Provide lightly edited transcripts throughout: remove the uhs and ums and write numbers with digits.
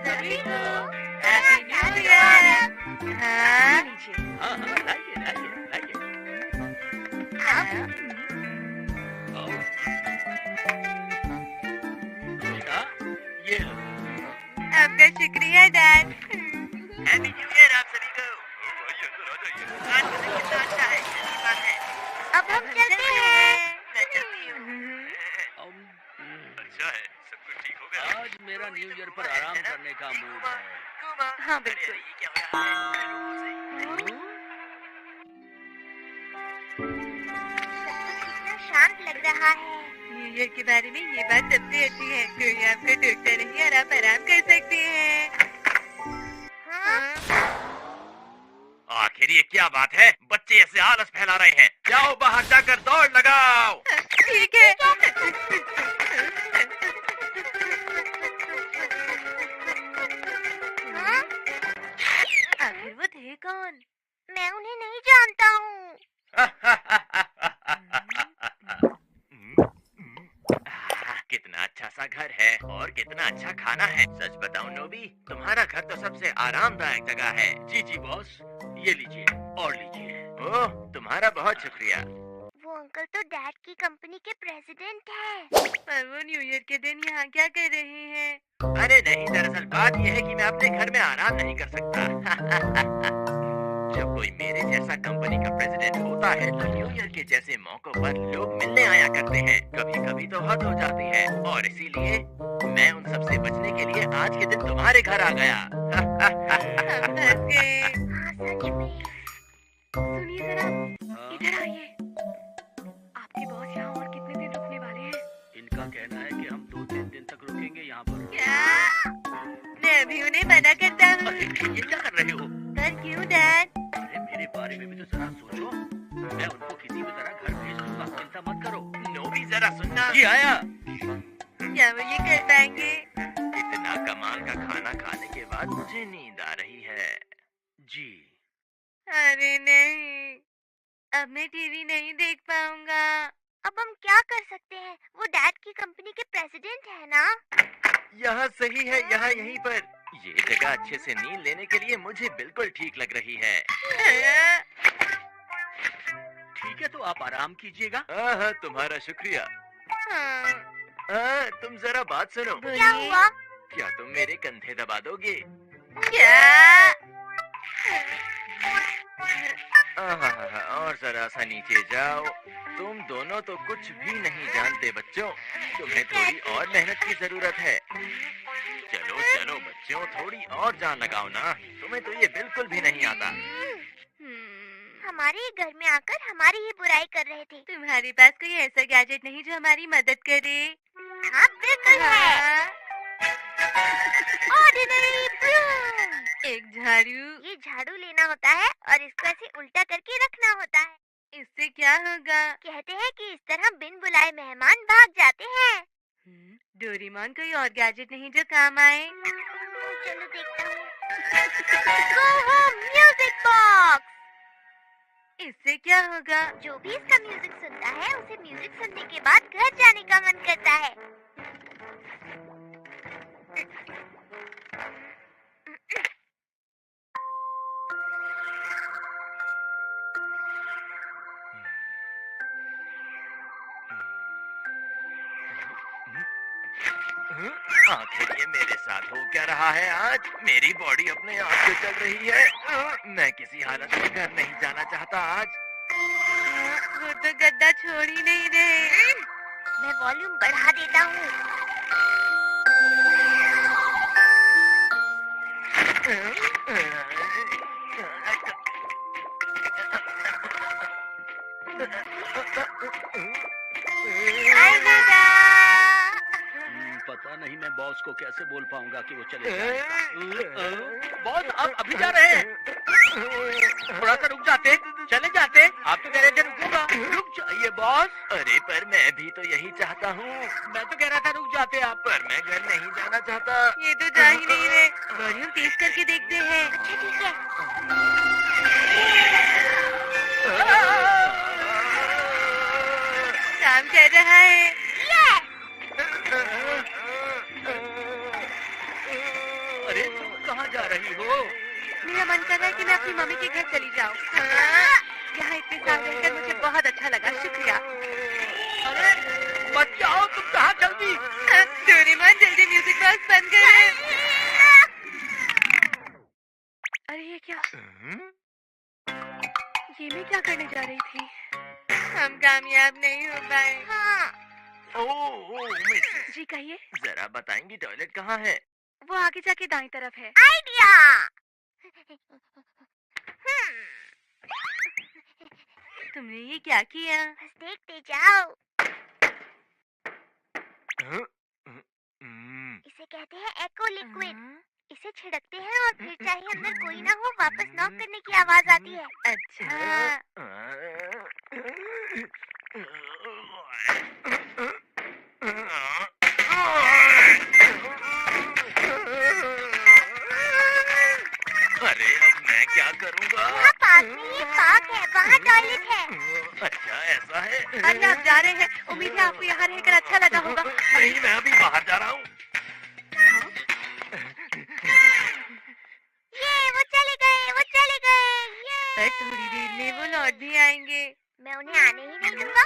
सभी को happy new year. हाँ हाँ लाइए लाइए लाइए। बेटा ये लो। आपका शुक्रिया डैड। हैप्पी न्यू ईयर आप सभी को। आइए अंदर आ जाइए। आज मुझे कितना अच्छा है, अच्छी बात है। अब हम चलते हैं। मैं चलती हूँ। अच्छा है, सब कुछ ठीक हो गया। आज मेरा न्यू ईयर पर आराम करने का मूड है। हाँ बिल्कुल। ये क्या हो रहा है? कितना शांत लग रहा है। न्यू ईयर के बारे में ये बात सबसे अच्छी है, कोई आपको टोकता नहीं और आप आराम कर सकते हैं। आखिर ये क्या बात है? बच्चे ऐसे आलस फैला रहे हैं। जाओ बाहर जाकर दौड़ लगाओ। ठीक है। आखिर वो थे कौन? मैं उन्हें नहीं जानता हूँ। कितना अच्छा सा घर है और कितना अच्छा खाना है। सच बताऊं नोबी, तुम्हारा घर तो सबसे आरामदायक जगह है। जी जी बॉस, ये लीजिए और लीजिए। ओह, तुम्हारा बहुत शुक्रिया। वो अंकल तो डैड की कंपनी के प्रेसिडेंट हैं। पर वो न्यू ईयर के दिन यहाँ क्या कर रहे हैं? अरे नहीं, दरअसल बात यह है कि मैं अपने घर में आराम नहीं कर सकता। जब कोई मेरे जैसा कंपनी का प्रेसिडेंट होता है तो न्यू ईयर के जैसे मौकों पर लोग मिलने आया करते हैं। कभी कभी तो हद हो जाती है और इसीलिए मैं उन सब से बचने के लिए आज के दिन तुम्हारे घर आ गया। हम फंस गए। हाँ सच में। सुनिए जरा, इधर आइए। आपके बॉस यहाँ और कितने दिन रुकने वाले हैं? इनका कहना है कि हम 2-3 दिन तक रुकेंगे यहाँ पर। क्या? मैं अभी उन्हें मना करता हूँ। अरे ये क्या कर रहे हो? पर क्यों डैड? अरे मेरे बारे में भी तो जरा सोचो। मैं उनको किसी भी तरह घर भेज दूंगा, चिंता मत करो। नोबी जरा सुनना। ये आया। क्या वो ये कर पाएंगे? इतना कमाल का खाना खाने के बाद मुझे नींद आ रही है। जी। अरे नहीं, अब मैं टीवी नहीं देख पाऊंगा। अब हम क्या कर सकते हैं? वो डैड की कंपनी के प्रेसिडेंट है ना? यहाँ सही है, यहाँ यहीं पर। ये जगह अच्छे से नींद लेने के लिए मुझे बिल्कुल ठीक लग रही है। ठीक है तो आप आराम कीजिएगा। हाँ, तुम्हारा शुक्रिया। तुम जरा बात सुनो। क्या हुआ? क्या तुम मेरे कंधे दबा दोगे? क्या? और जरा सा नीचे जाओ। तुम दोनों तो कुछ भी नहीं जानते बच्चों। तुम्हें थोड़ी और मेहनत की जरूरत है। चलो चलो बच्चों, थोड़ी और जान लगाओ ना। तुम्हें तो ये बिल्कुल भी नहीं आता। हमारे घर में आकर हमारी ही बुराई कर रहे थे। तुम्हारे पास कोई ऐसा गैजेट नहीं जो हमारी मदद करे? हाँ बिल्कुल है। Ordinary broom. एक झाड़ू। ये झाड़ू लेना होता है और इसको ऐसे उल्टा करके रखना होता है। इससे क्या होगा? कहते हैं कि इस तरह बिन बुलाए मेहमान भाग जाते हैं। डोरेमोन कोई और गैजेट नहीं जो काम आए? चलो देखता हूँ। Go home music box. इससे क्या होगा? जो भी इसका म्यूजिक सुनता है उसे म्यूजिक सुनने के बाद घर जाने का मन करता है। आखिर ये मेरे साथ हो क्या रहा है आज? मेरी बॉडी अपने आप से चल रही है। मैं किसी हालत में घर नहीं जाना चाहता आज। वो तो गद्दा छोड़ ही नहीं रहे। मैं वॉल्यूम बढ़ा देता हूँ। पता नहीं मैं बॉस को कैसे बोल पाऊंगा कि वो चले जाए। बॉस आप अभी जा रहे हैं? थोड़ा सा रुक जाते, चले जाते। आप तो कह रहे थे रुकूंगा। रुक जाइए बॉस। अरे पर मैं भी तो यही चाहता हूँ। मैं तो कह रहा था रुक जाते आप, पर मैं घर नहीं जाना चाहता। ये तो जा ही नहीं रहे। वॉल्यूम तेज करके देखते हैं। अच्छा ठीक है। काम कर रहा है। अरे जा रही हो? मेरा मन कर रहा है कि मैं अपनी मम्मी के घर चली जाऊँ। यहाँ इतने साल रहकर मुझे बहुत अच्छा लगा, शुक्रिया। अरे मत जाओ, तुम कहाँ जल्दी? डोरेमोन जल्दी म्यूजिक बॉक्स बंद कर। अरे ये क्या? ये मैं क्या करने जा रही थी? हम कामयाब नहीं हो पाए। हाँ। ओह मिस, जी कहिए। जरा बताएंगी टॉयलेट कहाँ है? वो आगे जाके दाईं तरफ है। आइडिया। तुमने ये क्या किया? बस देखते जाओ। इसे कहते हैं एको लिक्विड। इसे छिड़कते हैं और फिर चाहे अंदर कोई ना हो, वापस नॉक करने की आवाज आती है। अच्छा। अरे अब मैं क्या करूँगा? वहाँ पास में ये पार्क है, वहाँ टॉयलेट है। अच्छा ऐसा है? अरे आप जा रहे हैं, उम्मीद है आपको यहाँ रहकर अच्छा लगा होगा। नहीं, मैं अभी बाहर जा रहा हूँ। ये वो चले गए, वो चले गए। थोड़ी देर में वो लौट भी आएंगे। मैं उन्हें आने ही नहीं दूंगा।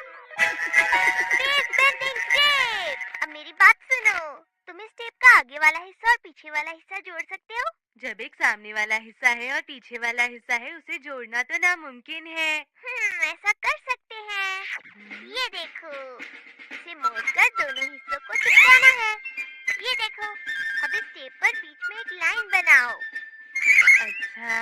अब मेरी बात सुनो, तुम इस टेप का आगे वाला हिस्सा और पीछे वाला हिस्सा जोड़ सकते हो। जब एक सामने वाला हिस्सा है और पीछे वाला हिस्सा है, उसे जोड़ना तो नामुमकिन है। ऐसा कर सकते हैं। ये देखो, इसे मोड़कर दोनों हिस्सों को चिपकाना है। ये देखो, अब इस टेप पर बीच में एक लाइन बनाओ। अच्छा।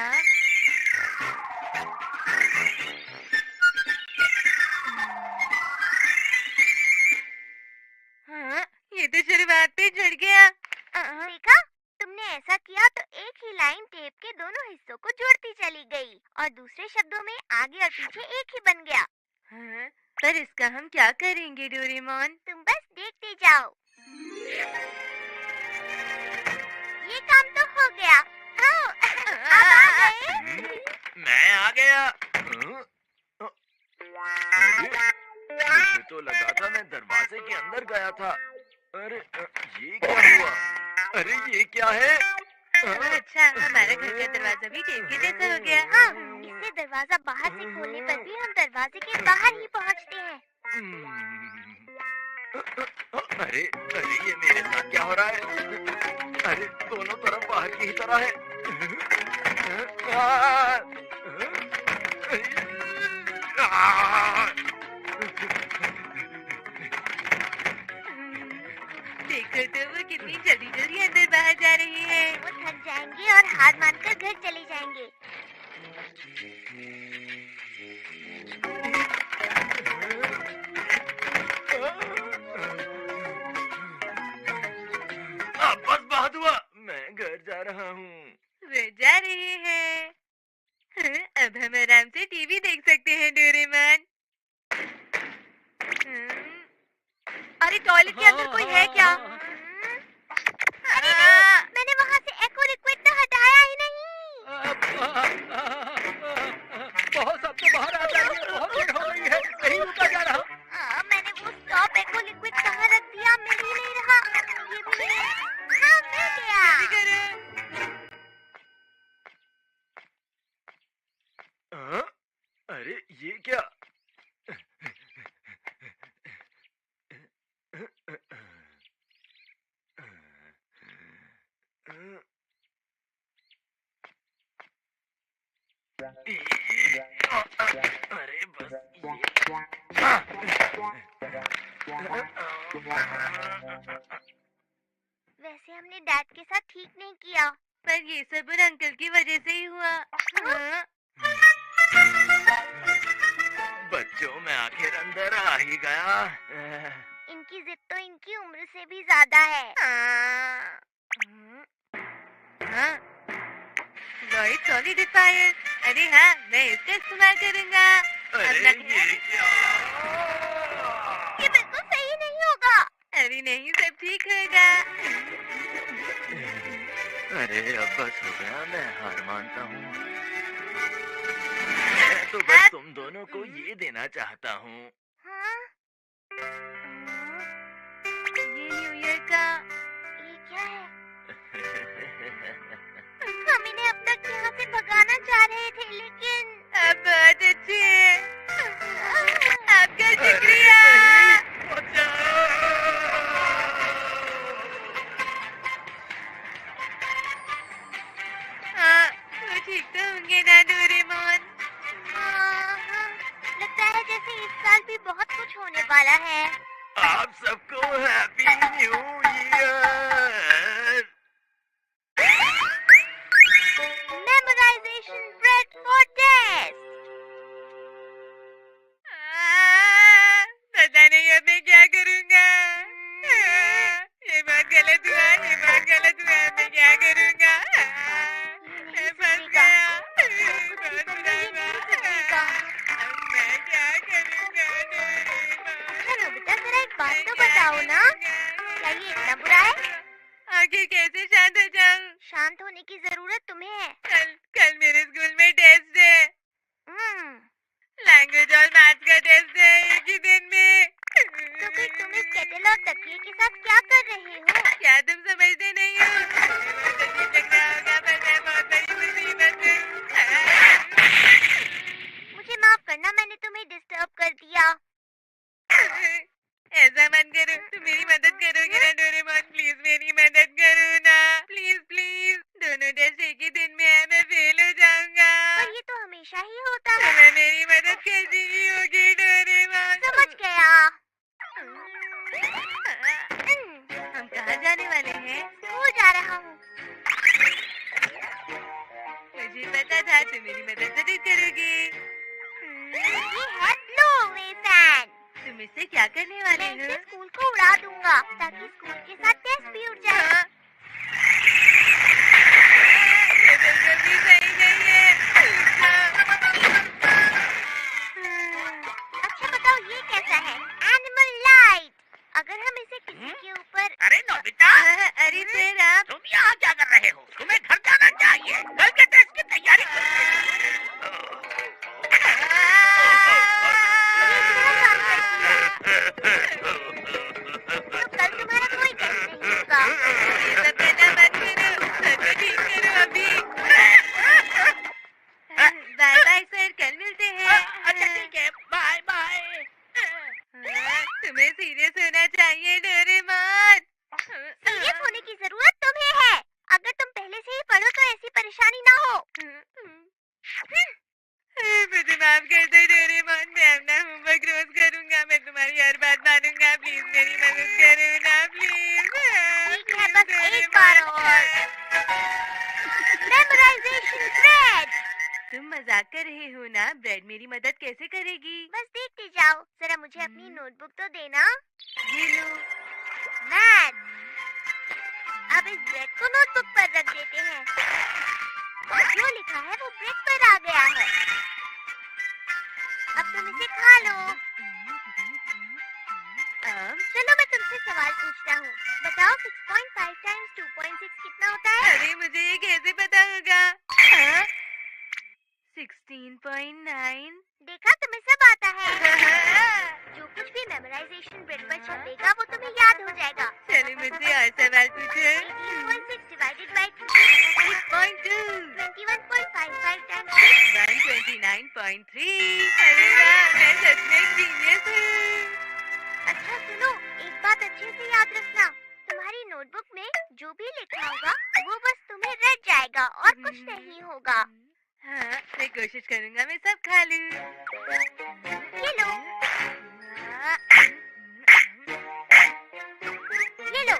हाँ, ये तो शुरुआत पे जुड़ गया। देखा, तुमने ऐसा किया तो एक ही लाइन टेप के दोनों हिस्सों को जोड़ती चली गई और दूसरे शब्दों में आगे और पीछे एक ही बन गया। हाँ, पर इसका हम क्या करेंगे डोरेमोन? तुम बस देखते जाओ। ये काम तो हो गया। आप आ गए? मैं आ गया। मुझे तो लगा था मैं दरवाजे के अंदर गया था। अरे ये क्या हुआ? अरे ये क्या है? अच्छा, हमारे घर का दरवाजा भी टेप के जैसा हो गया। हाँ, इससे दरवाजा बाहर से खोलने पर भी हम दरवाजे के बाहर ही पहुंचते हैं। अरे अरे ये मेरे साथ क्या हो रहा है? अरे दोनों तरफ बाहर की ही तरह है। देखो तो वो कितनी जल्दी जल्दी अंदर बाहर जा रही है। वो थक जाएंगे और हार मानकर घर चले जाएंगे। अब बस बहुत हुआ, मैं घर जा रहा हूँ। वे जा रहे हैं। अब हम आराम से टीवी देख सकते हैं डोरेमोन। अरे टॉयलेट के अंदर कोई है क्या? अरे नहीं, मैंने वहाँ से एको लिक्विड तो हटाया ही नहीं। बहुत सब तो बाहर आ जाइए, बहुत देर हो गई है, नहीं रुका जा रहा। मैंने वो स्टॉप एको लिक्विड कहाँ रख दिया, मिल ही नहीं रहा। ये भी नहीं। हाँ, मिल गया। अरे ये क्या? अरे बस वैसे हमने डैड के साथ ठीक नहीं किया, पर ये सब उन अंकल की वजह से ही हुआ। बच्चों मैं आखिर अंदर आ ही गया। इनकी जिद तो इनकी उम्र से भी ज्यादा है। लॉइड सॉलिडिफायर। अरे हाँ, मैं इसका इस्तेमाल करूँगा। अरे ये क्या? ये बिल्कुल सही नहीं होगा। अरे नहीं, सब ठीक होगा। अरे अब बस हो गया, मैं हार मानता हूँ। मैं तो बस तुम दोनों को ये देना चाहता हूँ। हाँ? ये न्यू ईयर का ये क्या है? कुछ होने वाला है। आप सबको happy new year. Memorisation bread for test. पता नहीं अब मैं क्या करूँगा। ये बहुत गलत हुआ, ये बहुत गलत हुआ। मैं क्या करूँगा? मैं फंस गया। बहुत बुरा हुआ। अब मैं क्या करूँगा? अच्छा नोबिता, जरा एक बात तो बताओ ना, क्या ये इतना बुरा है? आखिर कैसे शांत हो जाऊं? शांत होने की जरूरत तुम्हें है। कल मेरे स्कूल में टेस्ट है। लैंग्वेज और मैथ्स का टेस्ट है एक ही दिन में। तो फिर तुम इस केटल और तकिए के साथ क्या कर रहे हो? क्या तुम समझते नहीं हो? बहुत अजीब लग रहा होगा पर मैं बहुत बड़ी मुसीबत हूँ। मुझे माफ करना, मैंने तुम्हें डिस्टर्ब कर दिया। ऐसा मत करो, तुम मेरी मदद करोगे ना डोरेमोन? प्लीज मेरी मदद करो ना, प्लीज प्लीज। दोनों टेस्ट एक ही दिन में है, मैं फेल हो जाऊंगा। पर ये तो हमेशा ही होता है। तुम्हें मेरी मदद कैसी ही होगी डोरेमोन? समझ गया। हम कहाँ जाने वाले हैं? स्कूल जा रहा हूँ। मुझे पता था तुम मेरी मदद जरूर करोगी। ये है ब्लो अवे फैन। तुम इससे क्या करने वाले मैं हो? इससे स्कूल को उड़ा दूंगा ताकि स्कूल के साथ टेस्ट भी उड़ जाए। हाँ। ये बिल्कुल भी सही नहीं है। अच्छा बताओ, ये कैसा है? Animal light. अगर हम इसे किसी के ऊपर। अरे नोबिता, अरे सर आप तुम यहाँ क्या कर रहे हो? तुम्हें घर जाना चाहिए। कल के टेस्ट की तैयारी तो कल तुम्हारा कोई टेस्ट नहीं होगा। ये सब करना मत करो, सबको ठीक करो अभी। बाय बाय सर, कल मिलते हैं। अच्छा ठीक है, बाय बाय। तुम्हें सीरियस होना चाहिए डोरेमोन। सीरियस होने की जरूरत तुम्हें है। अगर तुम पहले से ही पढ़ो तो ऐसी परेशानी ना हो। मुझे माफ कर दो डोरेमोन, मैं अपना होमवर्क रोज करूंगा। मैं तुम्हारी हर बात मानूंगा। प्लीज मेरी मदद करो ना, प्लीज। ठीक है, बस एक बार और। Memorisation bread. तुम मजाक कर रहे हो ना? ब्रेड मेरी मदद कैसे करेगी? बस देखते जाओ। जरा मुझे अपनी नोटबुक तो देना। ये लो। मैथ। अब इस ब्रेड को नोटबुक पर रख देते हैं। जो लिखा है वो ब्रेड पर आ गया है। अब तुम इसे खा लो। चलो मैं तुमसे सवाल पूछता हूँ। बताओ 6.5 टाइम्स 2.6 कितना होता है? अरे मुझे ये कैसे पता होगा? 16.9। देखा, तुम्हें सब आता है। जो कुछ भी मेमोराइजेशन ब्रेड पर छपेगा वो तुम्हें याद हो जाएगा। चलो मुझसे और सवाल पूछो। 18.6 डिवाइडेड बाय 6.2। 21.55 टाइम्स 129.3। अरे वाह, मैं सच में एक जीनियस हूँ। अच्छा सुनो, एक बात अच्छे से याद रखना। तुम्हारी नोटबुक में जो भी लिखा होगा वो बस तुम्हें रट जाएगा और कुछ नहीं होगा। हाँ, मैं कोशिश करूंगा मैं सब खा लूं। ये लो, ये लो।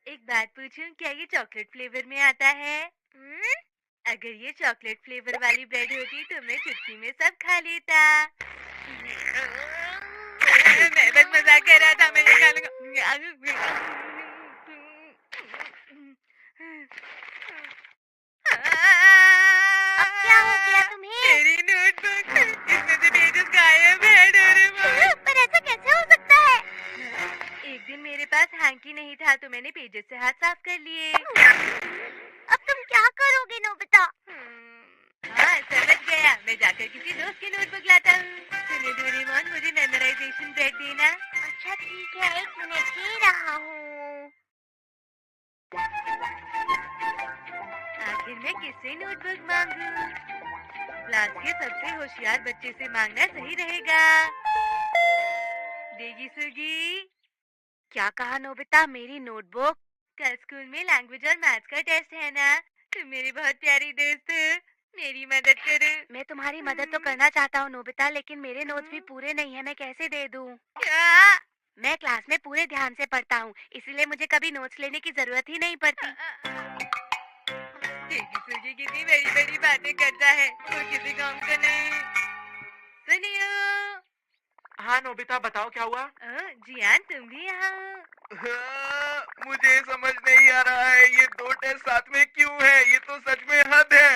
एक बात पूछूं, क्या ये चॉकलेट फ्लेवर में आता है? अगर ये चॉकलेट फ्लेवर वाली ब्रेड होती तो मैं चुटकी में सब खा लेता। मैं बस मजाक कर रहा था, मैं ये खा लूंगा। अब क्या हो गया तुम्हें? मेरी नोटबुक, इसमें से पेजेस गायब है डोरेमोन। पर ऐसा कैसे हो सकता है? एक दिन मेरे पास हैंकी नहीं था तो मैंने पेजेस से हाथ साफ कर लिए। अब तुम क्या करोगे नोबिता? हाँ समझ गया, मैं जाकर किसी दोस्त की नोटबुक लाता हूँ। सुनो डोरेमोन, मुझे मेमोराइजेशन ब्रेड देना। अच्छा ठीक है, 1 मिनट दे रहा हूँ। आखिर मैं किससे नोटबुक मांगूं? क्लास के सबसे होशियार बच्चे से मांगना सही रहेगा। देगी सुगी। क्या कहा नोबिता? मेरी नोटबुक? कल स्कूल में लैंग्वेज और मैथ्स का टेस्ट है ना? तुम मेरी बहुत प्यारी दोस्त हो। मेरी मदद करो। मैं तुम्हारी मदद तो करना चाहता हूँ नोबिता, लेकिन मेरे नोट्स भी पूरे नहीं है, मैं कैसे दे दूँ? क्या? मैं क्लास में पूरे ध्यान से पढ़ता हूँ, इसीलिए मुझे कभी नोट्स लेने की जरूरत ही नहीं पड़ती। देखी सुनिए कितनी बड़ी बड़ी बातें करता है और किसी काम का नहीं। सुनियो। हाँ नोबिता, बताओ क्या हुआ? जियान तुम भी यहाँ? मुझे समझ नहीं आ रहा है ये 2 टेस्ट साथ में क्यों है, ये तो सच में हद है।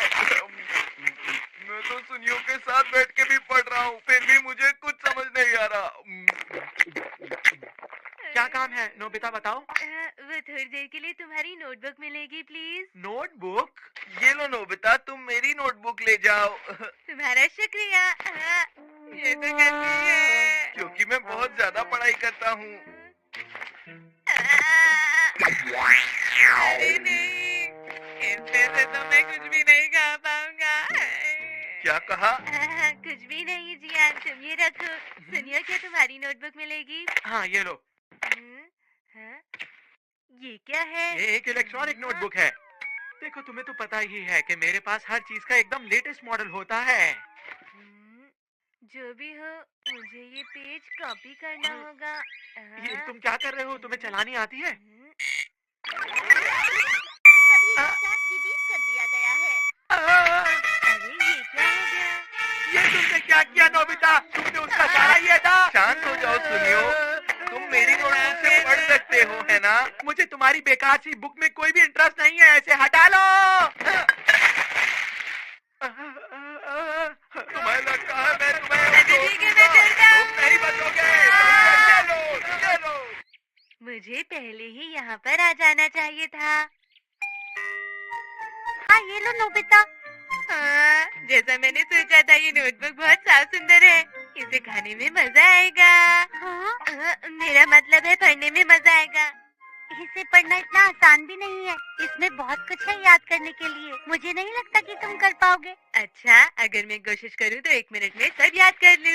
मैं तो सुनियो के साथ बैठ के भी पढ़ रहा हूँ, फिर भी मुझे कुछ समझ नहीं आ रहा। क्या काम है नोबिता, बताओ। वो थोड़ी देर के लिए तुम्हारी नोटबुक मिलेगी प्लीज। नोटबुक? ये लो नोबिता, तुम मेरी नोटबुक ले जाओ। तुम्हारा शुक्रिया। ये तो गलती है क्योंकि मैं बहुत ज्यादा पढ़ाई करता हूँ। अरे नहीं, इससे तो मैं कुछ भी नहीं खा पाऊंगा। क्या कहा? कुछ भी नहीं जियान, तुम ये रखो। सुनियो, क्या तुम्हारी नोटबुक मिलेगी? हाँ ये लो। हाँ? ये क्या है? ये एक इलेक्ट्रॉनिक नोटबुक है। देखो तुम्हें तो पता ही है कि मेरे पास हर चीज का एकदम लेटेस्ट मॉडल होता है। जो भी हो, मुझे ये पेज कॉपी करना होगा। ये तुम क्या कर रहे हो, तुम्हें चलानी आती है? सभी स्टैक डिलीट कर दिया गया है। अरे ये क्या हो गया? ये तुमने क्या किया नोबिता? तुमने उसका सारा ये था। शांत हो जाओ सुनियो, तुम मेरी नोटबुक से पढ़ सकते हो, है ना? मुझे तुम्हारी बेकार सी बुक में कोई भी इंटरेस्ट नहीं है, ऐसे हटा लो। तुम्हें लगता है मैं तुम्हें ठीक है, मैं चलता हूँ। तुम नहीं बचोगे। ये लो। मुझे पहले ही यहाँ पर आ जाना चाहिए था। हाँ ये लो नोबिता। हाँ, जैसा मैंने सोचा था, ये नोटबुक बहुत साफ सुंदर है। इसे खाने में मजा आएगा। हाँ? मेरा मतलब है पढ़ने में मजा आएगा। इसे पढ़ना इतना आसान भी नहीं है, इसमें बहुत कुछ है याद करने के लिए। मुझे नहीं लगता कि तुम कर पाओगे। अच्छा, अगर मैं कोशिश करूँ तो 1 मिनट में सब याद कर लूँ।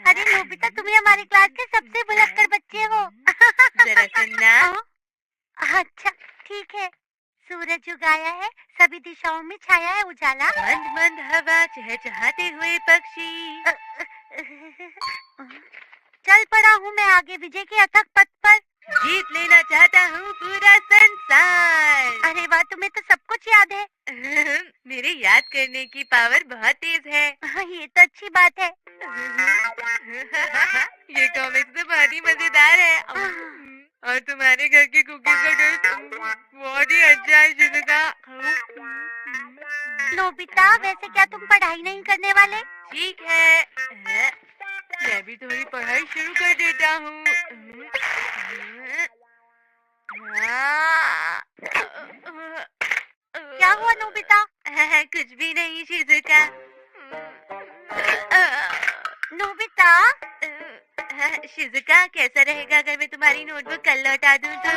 अरे नोबिता, तुम्हें हमारी क्लास के सबसे भुलक्कड़ बच्चे हो। जरा सुनना। अच्छा ठीक है। सूरज उगाया है, सभी दिशाओं में छाया है उजाला। मंद मंद हवा, चहचहाते हुए पक्षी। चल पड़ा हूँ मैं आगे विजय के अथक पथ पर। जीत लेना चाहता हूँ पूरा संसार। अरे वाह, तुम्हें तो सब कुछ याद है। मेरे याद करने की पावर बहुत तेज है। ये तो अच्छी बात है। ये कॉमिक्स तो बहुत ही मजेदार है। और तुम्हारे घर की कुकीज का टेस्ट बहुत ही अच्छा है शिजुका। नोबिता, वैसे क्या तुम पढ़ाई नहीं करने वाले? ठीक है, मैं भी थोड़ी पढ़ाई शुरू कर देता हूँ। क्या हुआ नोबिता? कुछ भी नहीं शिजुका। नोबिता, शिजुका, कैसा रहेगा अगर मैं तुम्हारी नोटबुक कल लौटा दूँ तो?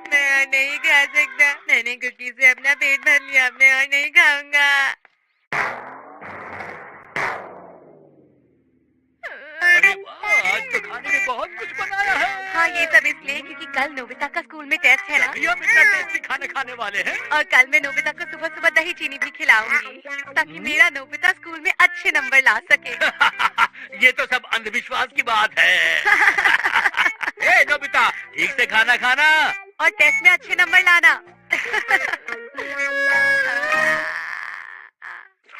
मैं और नहीं खा सकता। मैंने कुकी से अपना पेट भर लिया, मैं और नहीं खाऊंगा। अरे वाह, आज तो खाने में बहुत कुछ बनाया है। हाँ, ये सब इसलिए क्योंकि कल नोबिता का स्कूल में टेस्ट है ना। हम इतना टेस्टी खाने खाने वाले हैं। और कल मैं नोबिता को सुबह सुबह दही चीनी भी खिलाऊंगी ताकि मेरा नोबिता स्कूल में अच्छे नंबर ला सके। ये तो सब अंधविश्वास की बात है। ए नोबिता, ठीक से खाना खाना और टेस्ट में अच्छे नंबर लाना।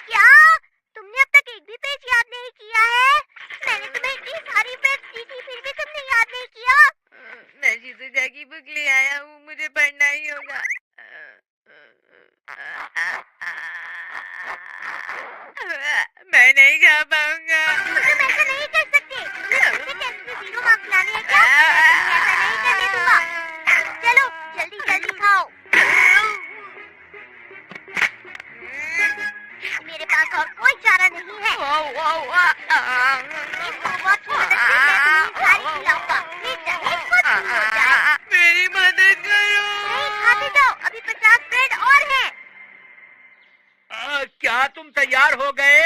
क्या तुमने अब तक एक भी पेज याद नहीं किया है? मैंने तुम्हें इतनी सारी पेज दी थी, फिर भी तुमने याद नहीं किया। मैं शिजुका की बुक ले आया हूँ, मुझे पढ़ना ही होगा। मैं नहीं खा पाऊंगा। तुम ऐसा नहीं कर सकते। मुझे टेस्ट में 0 मार्क्स लाने हैं क्या? मैं ऐसा नहीं करने दूंगा। चलो जल्दी जल्दी खाओ। मेरे पास और कोई चारा नहीं है। इस रोबोट की मदद से मैं तुम्हें सारी खिलाऊंगा। ये चाहे खुद हो जाए। मेरी मदद करो। नहीं, खाते जाओ, अभी 50 ब्रेड और हैं। क्या तुम तैयार हो गए?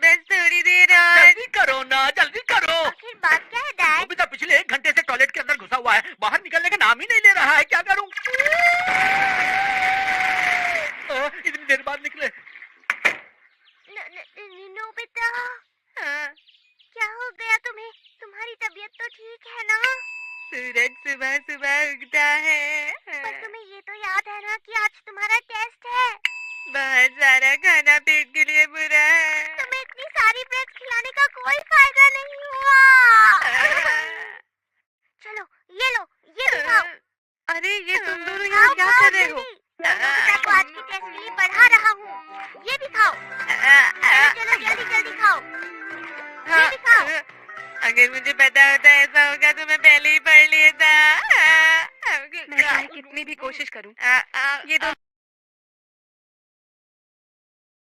बस थोड़ी देर और। जल्दी करो ना, जल्दी करो। आखिर बात क्या है डैड? नोबिता पिछले 1 घंटे से टॉयलेट के अंदर घुसा हुआ है, बाहर निकलने का नाम ही नहीं ले रहा है। क्या करूं? इतनी देर बाद निकले। नोबिता, क्या हो गया तुम्हें? तुम्हारी तबीयत तो ठीक है ना? सूरज सुबह सुबह उगता है। पर तुम्हें ये तो याद है ना कि आज तुम्हारा टेस्ट है। बहुत सारा खाना पेट के लिए बुरा है। तुम्हें इतनी सारी ब्रेड खिलाने का कोई फायदा नहीं हुआ। चलो ये लो, ये भी खाओ। अरे ये तुम दोनों खाओ, यहाँ क्या खाओ कर रहे हो? जल्दी। मैं नोबिता को आज के टेस्ट के लिए पढ़ा रहा हूँ। ये भी खाओ। चलो जल्दी जल्दी खाओ। ये भी खाओ। अगर मुझे पता होता ऐसा होगा तो मैं पहले ही पढ़ लेता। मैं चाहे कितनी भी कोशिश करूं, ये दोनों